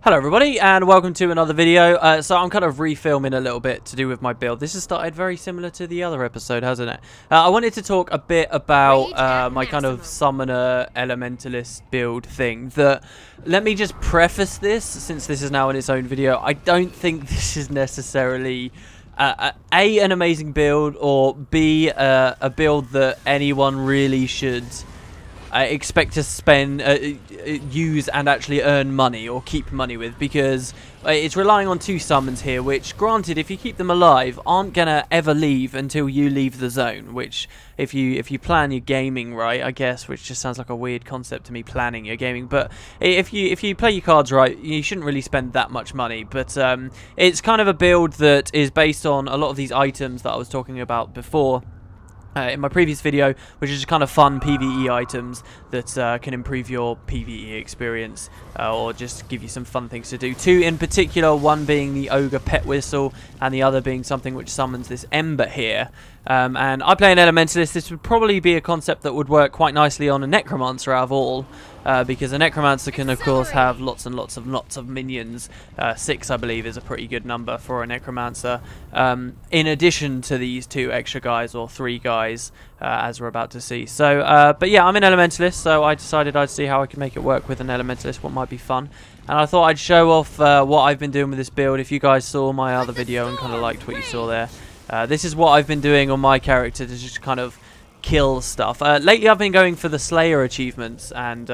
Hello everybody and welcome to another video. So I'm kind of refilming a little bit to do with my build. This has started very similar to the other episode, hasn't it? I wanted to talk a bit about my kind of summoner elementalist build thing. Let me just preface this, since this is now in its own video. I don't think this is necessarily A, an amazing build, or B, a build that anyone really should expect to spend, use and actually earn money or keep money with, because it's relying on two summons here, which, granted, if you keep them alive, aren't gonna ever leave until you leave the zone. Which, if you plan your gaming right, I guess, which just sounds like a weird concept to me, planning your gaming, but if you play your cards right, you shouldn't really spend that much money. But it's kind of a build that is based on a lot of these items that I was talking about before. In my previous video, which is just kind of fun PvE items that can improve your PvE experience or just give you some fun things to do. Two in particular, one being the Ogre Pet Whistle and the other being something which summons this Ember here. And I play an Elementalist. This would probably be a concept that would work quite nicely on a Necromancer out of all, because a Necromancer can of course have lots of minions. 6 I believe is a pretty good number for a Necromancer, in addition to these 2 extra guys, or 3 guys, as we're about to see. So but yeah, I'm an Elementalist, so I decided I'd see how I could make it work with an Elementalist, what might be fun. And I thought I'd show off what I've been doing with this build. If you guys saw my other video and kind of liked what you saw there, this is what I've been doing on my character to just kind of kill stuff. Lately I've been going for the Slayer achievements, and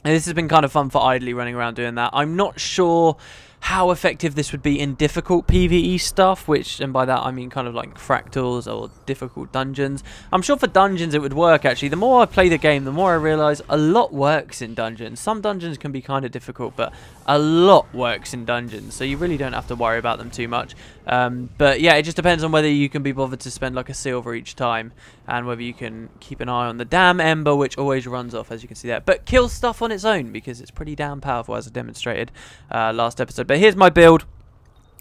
this has been kind of fun for idly running around doing that. I'm not sure how effective this would be in difficult PvE stuff, which, and by that I mean kind of like fractals or difficult dungeons. I'm sure for dungeons it would work, actually. The more I play the game, the more I realise a lot works in dungeons. Some dungeons can be kind of difficult, but a lot works in dungeons, so you really don't have to worry about them too much. But yeah, it just depends on whether you can be bothered to spend like a silver each time, and whether you can keep an eye on the damn Ember, which always runs off, as you can see there, but kills stuff on its own, because it's pretty damn powerful, as I demonstrated last episode. But here's my build,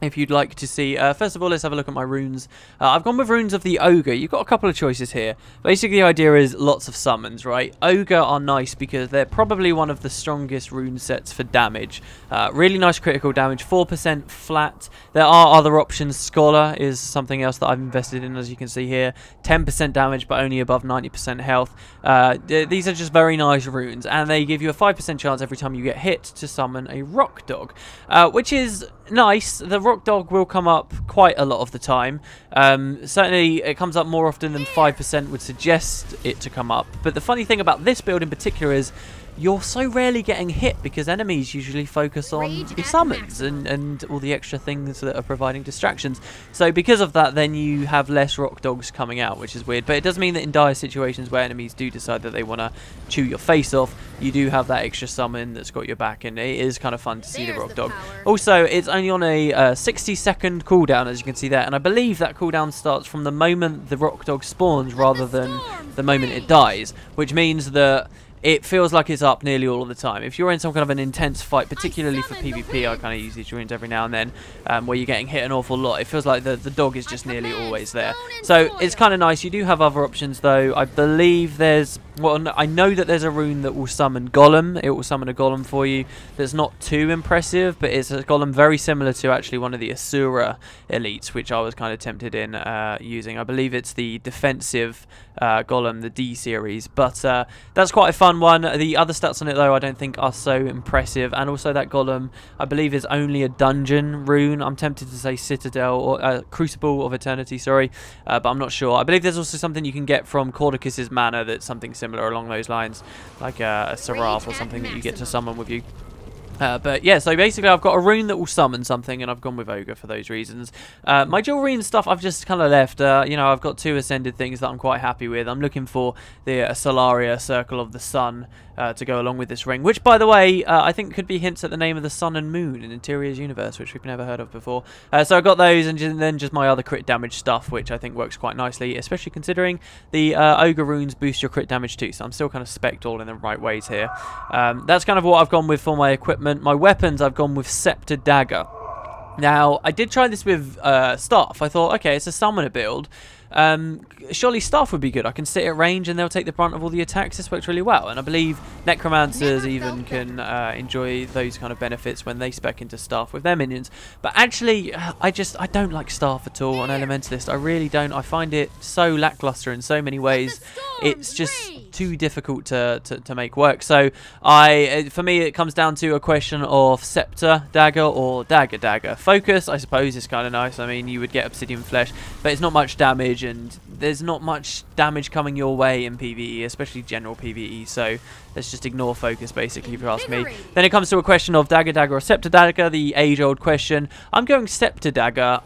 if you'd like to see. First of all, let's have a look at my runes. I've gone with runes of the Ogre. You've got a couple of choices here. Basically, the idea is lots of summons, right? Ogre are nice because they're probably one of the strongest rune sets for damage. Really nice critical damage, 4% flat. There are other options. Scholar is something else that I've invested in, as you can see here. 10% damage, but only above 90% health. These are just very nice runes, and they give you a 5% chance every time you get hit to summon a Rock Dog, which is nice. The Rock Dog will come up quite a lot of the time. Certainly it comes up more often than 5% would suggest it to come up. But the funny thing about this build in particular is you're so rarely getting hit, because enemies usually focus on your summons and all the extra things that are providing distractions. So because of that, then you have less Rock Dogs coming out, which is weird. But it does mean that in dire situations where enemies do decide that they want to chew your face off, you do have that extra summon that's got your back, and it is kind of fun to see the Rock Dog. Also, it's only on a 60-second cooldown, as you can see there, and I believe that cooldown starts from the moment the Rock Dog spawns rather than the moment it dies, which means that it feels like it's up nearly all of the time. If you're in some kind of an intense fight, particularly for PvP, I kind of use these runes every now and then, where you're getting hit an awful lot, it feels like the dog is just nearly always there. So it's kind of nice. You do have other options, though. I believe there's, well, I know that there's a rune that will summon Golem. It will summon a Golem for you. That's not too impressive, but it's a Golem very similar to actually one of the Asura elites, which I was kind of tempted in using. I believe it's the defensive Golem, the D series, but that's quite a fun one. The other stats on it, though, I don't think are so impressive, and also that Golem, I believe, is only a dungeon rune. I'm tempted to say Citadel, or Crucible of Eternity, sorry, but I'm not sure. I believe there's also something you can get from Cordicus's Manor that's something similar along those lines, like a Seraph or something that you get to summon with you. But yeah, so basically I've got a rune that will summon something, and I've gone with Ogre for those reasons. My jewelry and stuff I've just kind of left. You know, I've got 2 ascended things that I'm quite happy with. I'm looking for the Solaria Circle of the Sun to go along with this ring, which, by the way, I think could be hints at the name of the Sun and Moon in Interior's universe, which we've never heard of before. So I got those, and then just my other crit damage stuff, which I think works quite nicely, especially considering the Ogre runes boost your crit damage too. So I'm still kind of spec'd all in the right ways here. That's kind of what I've gone with for my equipment. My weapons, I've gone with Scepter Dagger. Now, I did try this with Staff. I thought, okay, it's a summoner build, surely staff would be good. I can sit at range and they'll take the brunt of all the attacks. This works really well, and I believe necromancers even can enjoy those kind of benefits when they spec into staff with their minions. But actually, I don't like staff at all on elementalist. I really don't. I find it so lackluster in so many ways. It's just too difficult to make work. So for me, it comes down to a question of scepter dagger or dagger. Focus, I suppose, is kind of nice. I mean, you would get obsidian flesh, but it's not much damage, and there's not much damage coming your way in PvE, especially general PvE. So let's just ignore focus, basically, if you ask me. Then it comes to a question of dagger or scepter dagger, the age-old question. I'm going scepter dagger.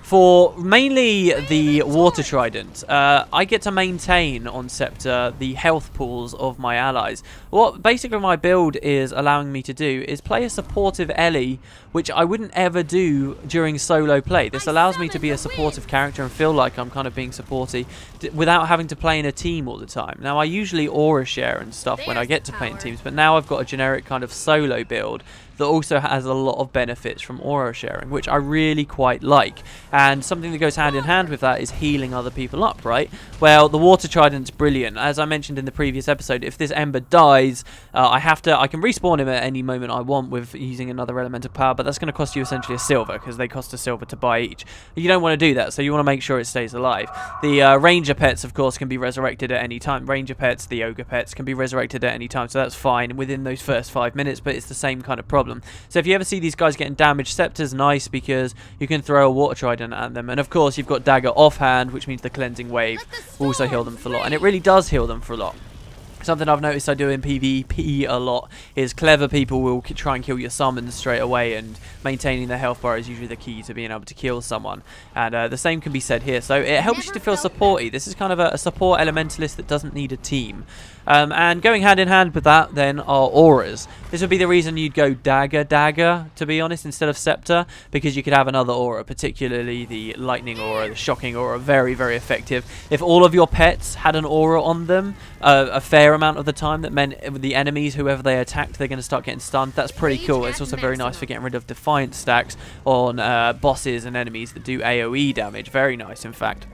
For mainly the water trident, I get to maintain on Scepter the health pools of my allies. What basically my build is allowing me to do is play a supportive Ellie, which I wouldn't ever do during solo play. This allows me to be a supportive character and feel like I'm kind of being supporty without having to play in a team all the time. Now, I usually aura share and stuff when I get to play in teams, but now I've got a generic kind of solo build that also has a lot of benefits from aura sharing, which I really quite like. And something that goes hand in hand with that is healing other people up, right? Well, the water trident's brilliant. As I mentioned in the previous episode, if this ember dies, I can respawn him at any moment I want with using another elemental power, but that's going to cost you essentially a silver, because they cost a silver to buy each. You don't want to do that, so you want to make sure it stays alive. The ranger pets, of course, can be resurrected at any time. Ranger pets, the ogre pets, can be resurrected at any time, so that's fine within those first 5 minutes, but it's the same kind of problem. So if you ever see these guys getting damaged, Scepter's nice because you can throw a water trident at them, and of course you've got dagger offhand, which means the cleansing wave will also heal them for a lot, and it really does heal them for a lot. Something I've noticed I do in PvP a lot is clever people will try and kill your summons straight away, and maintaining their health bar is usually the key to being able to kill someone. And the same can be said here. So it helps you to feel supporty. This is kind of a support elementalist that doesn't need a team. And going hand in hand with that then are auras. This would be the reason you'd go dagger, to be honest, instead of scepter, because you could have another aura, particularly the lightning aura, the shocking aura, very, very effective. If all of your pets had an aura on them a fair amount of the time, that meant the enemies, whoever they attacked, they're going to start getting stunned. That's pretty cool. It's also very nice for getting rid of defiant stacks on bosses and enemies that do AoE damage. Very nice, in fact.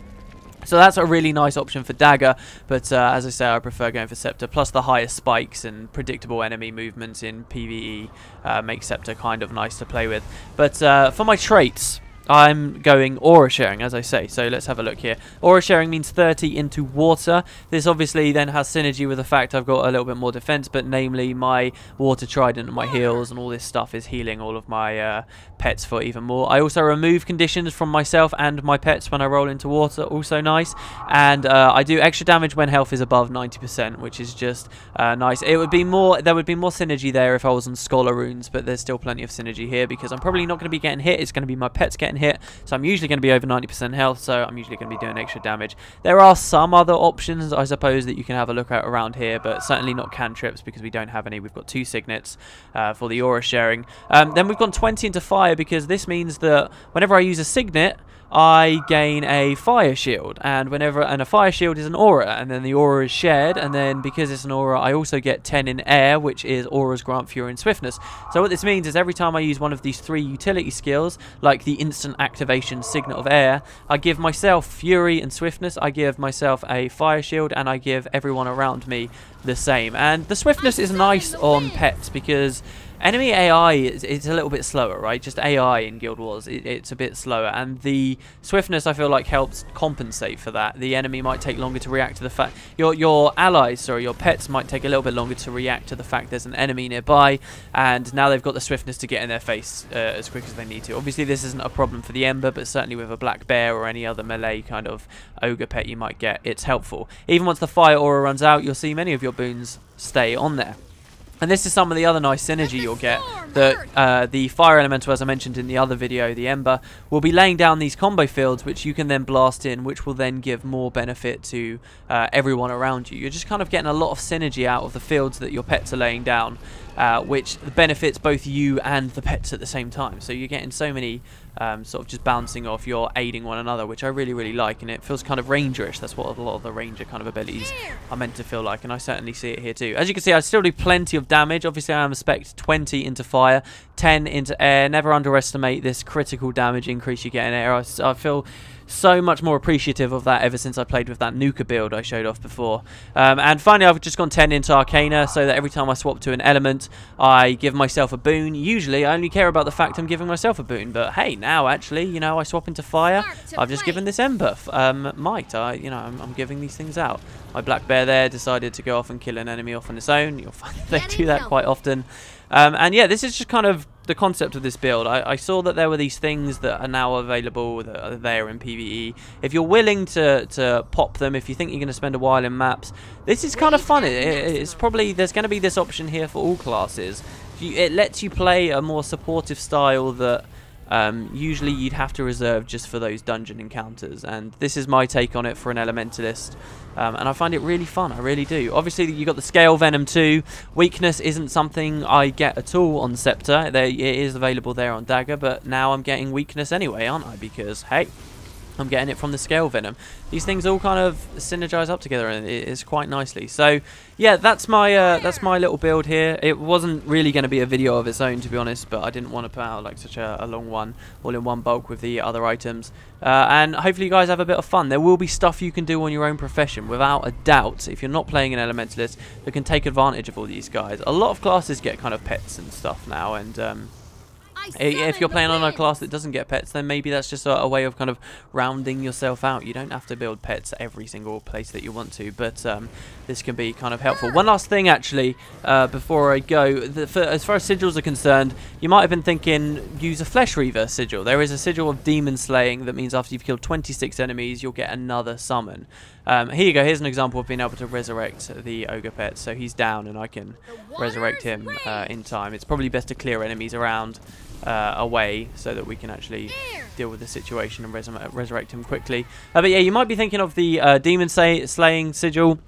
So that's a really nice option for dagger, but as I say, I prefer going for scepter. Plus the higher spikes and predictable enemy movements in PvE make scepter kind of nice to play with. But for my traits, I'm going aura sharing, as I say. So let's have a look here. Aura sharing means 30 into water. This obviously then has synergy with the fact I've got a little bit more defense, but namely my water trident and my heals and all this stuff is healing all of my pets for even more. I also remove conditions from myself and my pets when I roll into water, also nice. And I do extra damage when health is above 90%, which is just nice. There would be more synergy there if I was on scholar runes, but there's still plenty of synergy here because I'm probably not going to be getting hit. It's going to be my pets getting hit, so I'm usually going to be over 90% health, so I'm usually going to be doing extra damage. There are some other options, I suppose, that you can have a look at around here, but certainly not cantrips because we don't have any. We've got 2 signets for the aura sharing. Then we've gone 20 into fire because this means that whenever I use a signet, I gain a fire shield, and a fire shield is an aura, and then the aura is shared, and then because it's an aura, I also get 10 in air, which is auras grant fury and swiftness. So what this means is every time I use one of these 3 utility skills, like the instant activation signet of air, I give myself fury and swiftness, I give myself a fire shield, and I give everyone around me the same. And the swiftness is nice on pets because enemy AI it's a little bit slower, right? Just AI in Guild Wars, it's a bit slower, and the swiftness I feel like helps compensate for that. The enemy might take longer to react to the fact your allies, sorry, your pets might take a little bit longer to react to the fact there's an enemy nearby, and now they've got the swiftness to get in their face as quick as they need to. Obviously this isn't a problem for the Ember, but certainly with a black bear or any other melee kind of ogre pet you might get, it's helpful. Even once the fire aura runs out, you'll see many of your boons stay on there. And this is some of the other nice synergy you'll get, that the fire elemental, as I mentioned in the other video, the Ember, will be laying down these combo fields which you can then blast in, which will then give more benefit to everyone around you. You're just kind of getting a lot of synergy out of the fields that your pets are laying down, which benefits both you and the pets at the same time. So you're getting so many sort of just bouncing off, you're aiding one another, which I really, really like, and it feels kind of rangerish. That's what a lot of the ranger kind of abilities are meant to feel like, and I certainly see it here too. As you can see, I still do plenty of damage. Obviously I am spec'd 20 into fire. 10 into air. Never underestimate this critical damage increase you get in air. I feel so much more appreciative of that ever since I played with that Nuka build I showed off before. And finally, I've just gone 10 into Arcana, so that every time I swap to an element, I give myself a boon. Usually, I only care about the fact I'm giving myself a boon, but hey, now actually, you know, I swap into fire. I've just given this Ember might. I'm giving these things out. My black bear there decided to go off and kill an enemy off on its own. You'll find they do that quite often. And yeah, this is just kind of the concept of this build. I saw that there were these things that are now available that are there in PvE. If you're willing to pop them, if you think you're going to spend a while in maps, this is kind of fun. It's probably, there's going to be this option here for all classes. It lets you play a more supportive style that usually you'd have to reserve just for those dungeon encounters, and this is my take on it for an elementalist. And I find it really fun, I really do. Obviously, you got the Scale Venom too. Weakness isn't something I get at all on Scepter. It is available there on Dagger, but now I'm getting Weakness anyway, aren't I? Because, hey, I'm getting it from the Scale Venom. These things all kind of synergize up together, and it is quite nicely. So, yeah, that's my little build here. It wasn't really going to be a video of its own, to be honest, but I didn't want to put out like such a long one, all in one bulk with the other items. And hopefully you guys have a bit of fun. There will be stuff you can do on your own profession, without a doubt, if you're not playing an Elementalist, that can take advantage of all these guys. A lot of classes get kind of pets and stuff now, and if you're playing on a class that doesn't get pets, then maybe that's just a way of kind of rounding yourself out. You don't have to build pets every single place that you want to, but this can be kind of helpful. One last thing, actually, before I go. As far as sigils are concerned, you might have been thinking, use a Flesh Reaver sigil. There is a sigil of demon slaying that means after you've killed 26 enemies, you'll get another summon. Here you go. Here's an example of being able to resurrect the ogre pet. So he's down, and I can resurrect him in time. It's probably best to clear enemies around away so that we can actually deal with the situation and resurrect him quickly. But yeah, you might be thinking of the demon slaying sigil.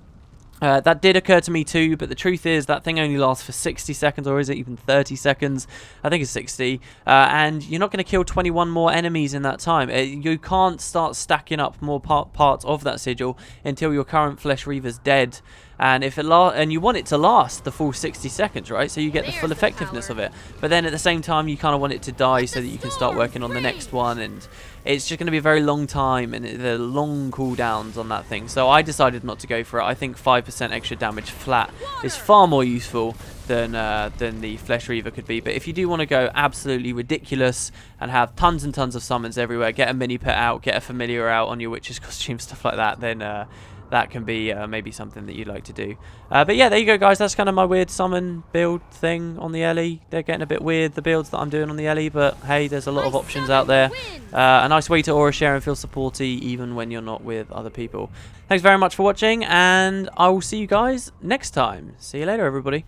That did occur to me too, but the truth is that thing only lasts for 60 seconds, or is it even 30 seconds? I think it's 60, and you're not going to kill 21 more enemies in that time. You can't start stacking up more parts of that sigil until your current Flesh Reaver's dead. And if and you want it to last the full 60 seconds, right? So you get the full effectiveness of it. But then at the same time, you kind of want it to die so that you can start working on the next one. And it's just going to be a very long time, and there are long cooldowns on that thing. So I decided not to go for it. I think 5% extra damage flat is far more useful than the Flesh Reaver could be. But if you do want to go absolutely ridiculous and have tons and tons of summons everywhere, get a mini pet out, get a familiar out on your witch's costume, stuff like that, then that can be maybe something that you'd like to do. But yeah, there you go, guys. That's kind of my weird summon build thing on the Ellie. They're getting a bit weird, the builds that I'm doing on the Ellie, but hey, there's a lot of options out there. A nice way to aura share and feel supporty even when you're not with other people. Thanks very much for watching, and I will see you guys next time. See you later, everybody.